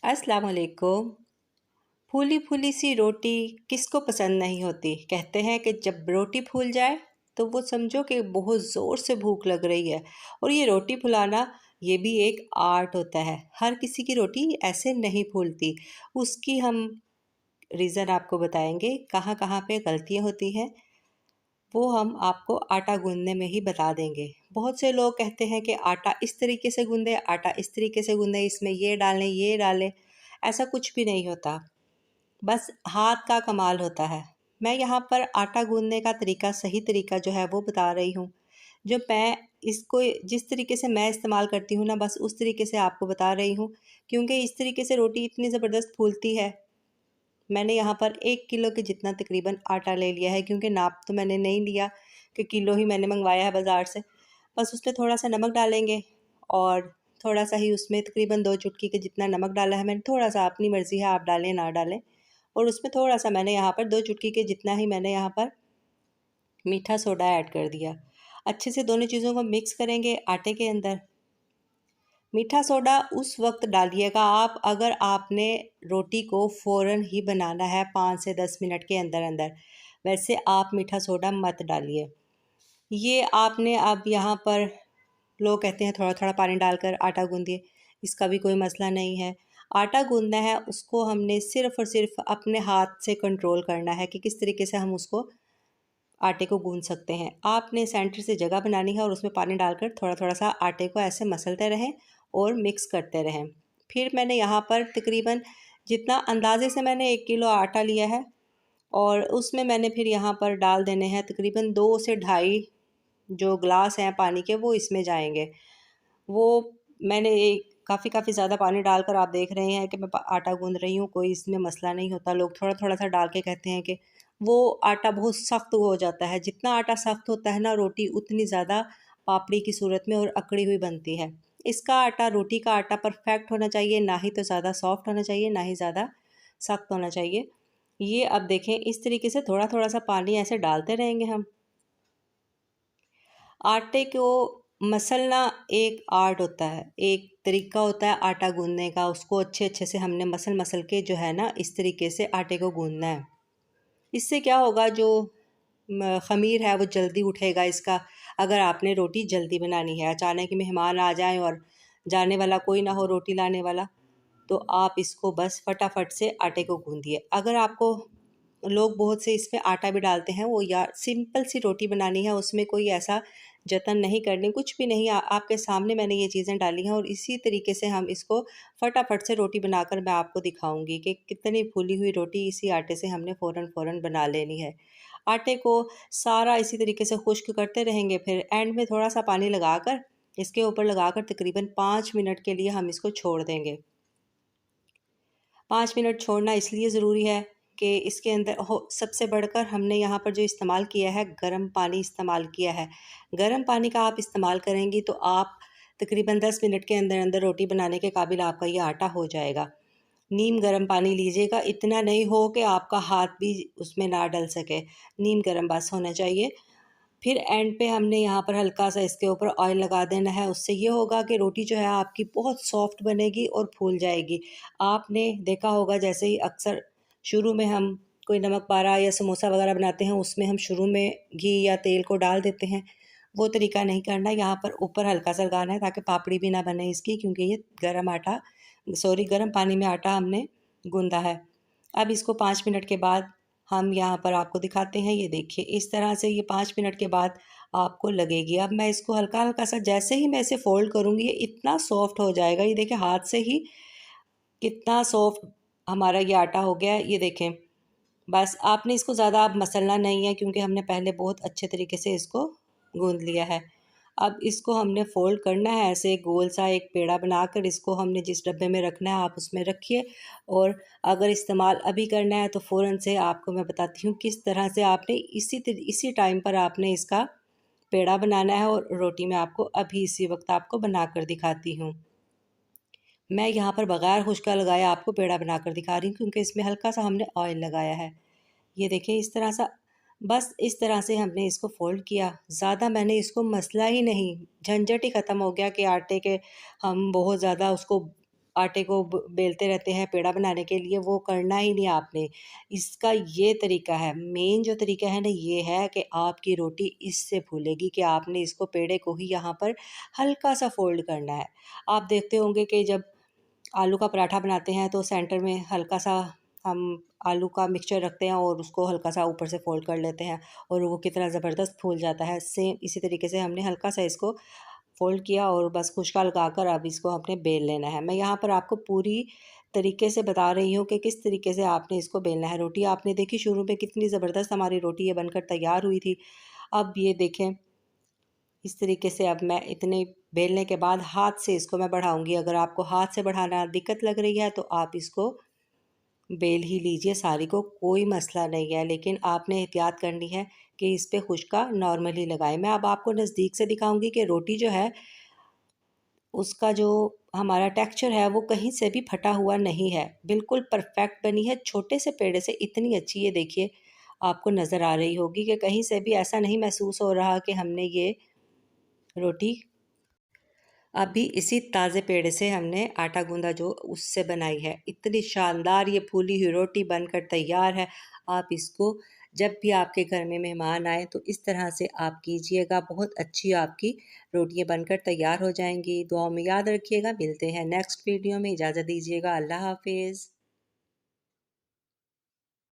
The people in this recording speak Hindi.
अस्सलाम वालेकुम। फूली फूली सी रोटी किसको पसंद नहीं होती। कहते हैं कि जब रोटी फूल जाए तो वो समझो कि बहुत ज़ोर से भूख लग रही है। और ये रोटी फुलाना ये भी एक आर्ट होता है। हर किसी की रोटी ऐसे नहीं फूलती। उसकी हम रीज़न आपको बताएंगे, कहाँ कहाँ पे गलतियाँ होती हैं वो हम आपको आटा गूँधने में ही बता देंगे। बहुत से लोग कहते हैं कि आटा इस तरीके से गूँधे, आटा इस तरीके से गूँधे, इसमें ये डालें, ये डालें। ऐसा कुछ भी नहीं होता। बस हाथ का कमाल होता है। मैं यहाँ पर आटा गूँधने का तरीका, सही तरीका जो है वो बता रही हूँ। जो मैं इसको जिस तरीके से मैं इस्तेमाल करती हूँ ना, बस उस तरीके से आपको बता रही हूँ, क्योंकि इस तरीके से रोटी इतनी ज़बरदस्त फूलती है। मैंने यहाँ पर 1 किलो के जितना तकरीबन आटा ले लिया है, क्योंकि नाप तो मैंने नहीं लिया कि किलो ही मैंने मंगवाया है बाज़ार से। बस उसमें थोड़ा-सा नमक डालेंगे और थोड़ा-सा ही उसमें तकरीबन 2 चुटकी के जितना नमक डाला है मैंने, थोड़ा-सा अपनी मर्ज़ी है आप डालें ना डालें। और उसमें थोड़ा-सा मैंने यहाँ पर 2 चुटकी के जितना ही मैंने यहाँ पर मीठा सोडा ऐड कर दिया। अच्छे से दोनों चीज़ों को मिक्स करेंगे आटे के अंदर। मीठा सोडा उस वक्त डालिएगा आप अगर आपने रोटी को फ़ौरन ही बनाना है 5 से 10 मिनट के अंदर अंदर। वैसे आप मीठा सोडा मत डालिए। ये आपने अब यहाँ पर, लोग कहते हैं थोड़ा थोड़ा पानी डालकर आटा गूंदिए, इसका भी कोई मसला नहीं है। आटा गूंदना है उसको हमने सिर्फ़ और सिर्फ अपने हाथ से कंट्रोल करना है कि किस तरीके से हम उसको आटे को गूंद सकते हैं। आपने सेंटर से जगह बनानी है और उसमें पानी डालकर थोड़ा थोड़ा सा आटे को ऐसे मसलते रहें और मिक्स करते रहें। फिर मैंने यहाँ पर तकरीबन जितना अंदाज़े से मैंने 1 किलो आटा लिया है और उसमें मैंने फिर यहाँ पर डाल देने हैं तकरीबन 2 से ढाई जो ग्लास हैं पानी के, वो इसमें जाएंगे। वो मैंने एक काफ़ी काफ़ी ज़्यादा पानी डालकर, आप देख रहे हैं कि मैं आटा गूंद रही हूँ, कोई इसमें मसला नहीं होता। लोग थोड़ा थोड़ा सा डाल के कहते हैं कि वो आटा बहुत सख्त हो जाता है। जितना आटा सख्त होता है ना, रोटी उतनी ज़्यादा पापड़ी की सूरत में और अकड़ी हुई बनती है। इसका आटा, रोटी का आटा परफेक्ट होना चाहिए, ना ही तो ज़्यादा सॉफ्ट होना चाहिए, ना ही ज़्यादा सख्त होना चाहिए। ये अब देखें, इस तरीके से थोड़ा थोड़ा सा पानी ऐसे डालते रहेंगे हम। आटे को मसलना एक आर्ट होता है, एक तरीका होता है आटा गूँधने का। उसको अच्छे अच्छे से हमने मसल मसल के जो है ना, इस तरीके से आटे को गूँधना है। इससे क्या होगा, जो ख़मीर है वो जल्दी उठेगा इसका। अगर आपने रोटी जल्दी बनानी है, अचानक मेहमान आ जाएं और जाने वाला कोई ना हो रोटी लाने वाला, तो आप इसको बस फटाफट से आटे को गूँधिए। अगर आपको, लोग बहुत से इसमें आटा भी डालते हैं, वो या सिंपल सी रोटी बनानी है, उसमें कोई ऐसा जतन नहीं करनी, कुछ भी नहीं। आपके सामने मैंने ये चीज़ें डाली हैं और इसी तरीके से हम इसको फटाफट से रोटी बनाकर मैं आपको दिखाऊंगी कि कितनी फूली हुई रोटी इसी आटे से हमने फ़ौरन फ़ौरन बना लेनी है। आटे को सारा इसी तरीके से खुश्क करते रहेंगे, फिर एंड में थोड़ा सा पानी लगाकर इसके ऊपर लगाकर तकरीबन 5 मिनट के लिए हम इसको छोड़ देंगे। 5 मिनट छोड़ना इसलिए ज़रूरी है कि इसके अंदर हो, सबसे बढ़कर हमने यहाँ पर जो इस्तेमाल किया है, गर्म पानी इस्तेमाल किया है। गर्म पानी का आप इस्तेमाल करेंगी तो आप तकरीबन 10 मिनट के अंदर अंदर रोटी बनाने के काबिल आपका ये आटा हो जाएगा। नीम गर्म पानी लीजिएगा, इतना नहीं हो कि आपका हाथ भी उसमें ना डल सके। नीम गर्म बस होना चाहिए। फिर एंड पे हमने यहाँ पर हल्का सा इसके ऊपर ऑयल लगा देना है। उससे ये होगा कि रोटी जो है आपकी बहुत सॉफ्ट बनेगी और फूल जाएगी। आपने देखा होगा, जैसे ही अक्सर शुरू में हम कोई नमक पारा या समोसा वगैरह बनाते हैं, उसमें हम शुरू में घी या तेल को डाल देते हैं। वो तरीका नहीं करना, यहाँ पर ऊपर हल्का सा लगाना है ताकि पापड़ी भी ना बने इसकी, क्योंकि ये गर्म पानी में आटा हमने गूंदा है। अब इसको 5 मिनट के बाद हम यहाँ पर आपको दिखाते हैं। ये देखिए, इस तरह से ये 5 मिनट के बाद आपको लगेगी। अब मैं इसको हल्का हल्का सा, जैसे ही मैं इसे फोल्ड करूँगी, ये इतना सॉफ्ट हो जाएगा। ये देखिए हाथ से ही कितना सॉफ्ट हमारा ये आटा हो गया है। ये देखें, बस आपने इसको ज़्यादा अब मसलना नहीं है, क्योंकि हमने पहले बहुत अच्छे तरीके से इसको गूंद लिया है। अब इसको हमने फ़ोल्ड करना है ऐसे गोल सा एक पेड़ा बनाकर। इसको हमने जिस डब्बे में रखना है आप उसमें रखिए, और अगर इस्तेमाल अभी करना है तो फ़ौरन से आपको मैं बताती हूँ किस तरह से आपने इसी टाइम पर आपने इसका पेड़ा बनाना है। और रोटी मैं आपको अभी इसी वक्त आपको बना कर दिखाती हूँ। मैं यहाँ पर बग़ैर खुश्का लगाए आपको पेड़ा बनाकर दिखा रही हूँ, क्योंकि इसमें हल्का सा हमने ऑयल लगाया है। ये देखिए इस तरह सा, बस इस तरह से हमने इसको फ़ोल्ड किया। ज़्यादा मैंने इसको मसला ही नहीं, झंझट ही ख़त्म हो गया कि आटे के हम बहुत ज़्यादा उसको आटे को बेलते रहते हैं पेड़ा बनाने के लिए, वो करना ही नहीं आपने। इसका ये तरीका है, मेन जो तरीका है ना ये है कि आपकी रोटी इससे फूलेगी कि आपने इसको पेड़े को ही यहाँ पर हल्का सा फोल्ड करना है। आप देखते होंगे कि जब आलू का पराठा बनाते हैं तो सेंटर में हल्का सा हम आलू का मिक्सचर रखते हैं और उसको हल्का सा ऊपर से फोल्ड कर लेते हैं और वो कितना ज़बरदस्त फूल जाता है। सेम इसी तरीके से हमने हल्का सा इसको फोल्ड किया और बस खुशका लगाकर अब इसको हमने बेल लेना है। मैं यहाँ पर आपको पूरी तरीके से बता रही हूँ कि किस तरीके से आपने इसको बेलना है। रोटी आपने देखी शुरू में कितनी ज़बरदस्त हमारी रोटी ये बनकर तैयार हुई थी। अब ये देखें इस तरीके से अब मैं इतने बेलने के बाद हाथ से इसको मैं बढ़ाऊंगी। अगर आपको हाथ से बढ़ाना दिक्कत लग रही है तो आप इसको बेल ही लीजिए सारी को, कोई मसला नहीं है, लेकिन आपने एहतियात करनी है कि इस पे खुशका नॉर्मली लगाएं। मैं अब आपको नज़दीक से दिखाऊंगी कि रोटी जो है उसका जो हमारा टेक्सचर है वो कहीं से भी फटा हुआ नहीं है, बिल्कुल परफेक्ट बनी है। छोटे से पेड़े से इतनी अच्छी ये देखिए आपको नज़र आ रही होगी कि कहीं से भी ऐसा नहीं महसूस हो रहा कि हमने ये रोटी अभी इसी ताज़े पेड़े से हमने आटा गूंदा जो उससे बनाई है। इतनी शानदार ये फूली हुई रोटी बनकर तैयार है। आप इसको जब भी आपके घर में मेहमान आए तो इस तरह से आप कीजिएगा, बहुत अच्छी आपकी रोटियां बनकर तैयार हो जाएंगी। दुआओं में याद रखिएगा। मिलते हैं नेक्स्ट वीडियो में, इजाज़त दीजिएगा। अल्लाह हाफिज़।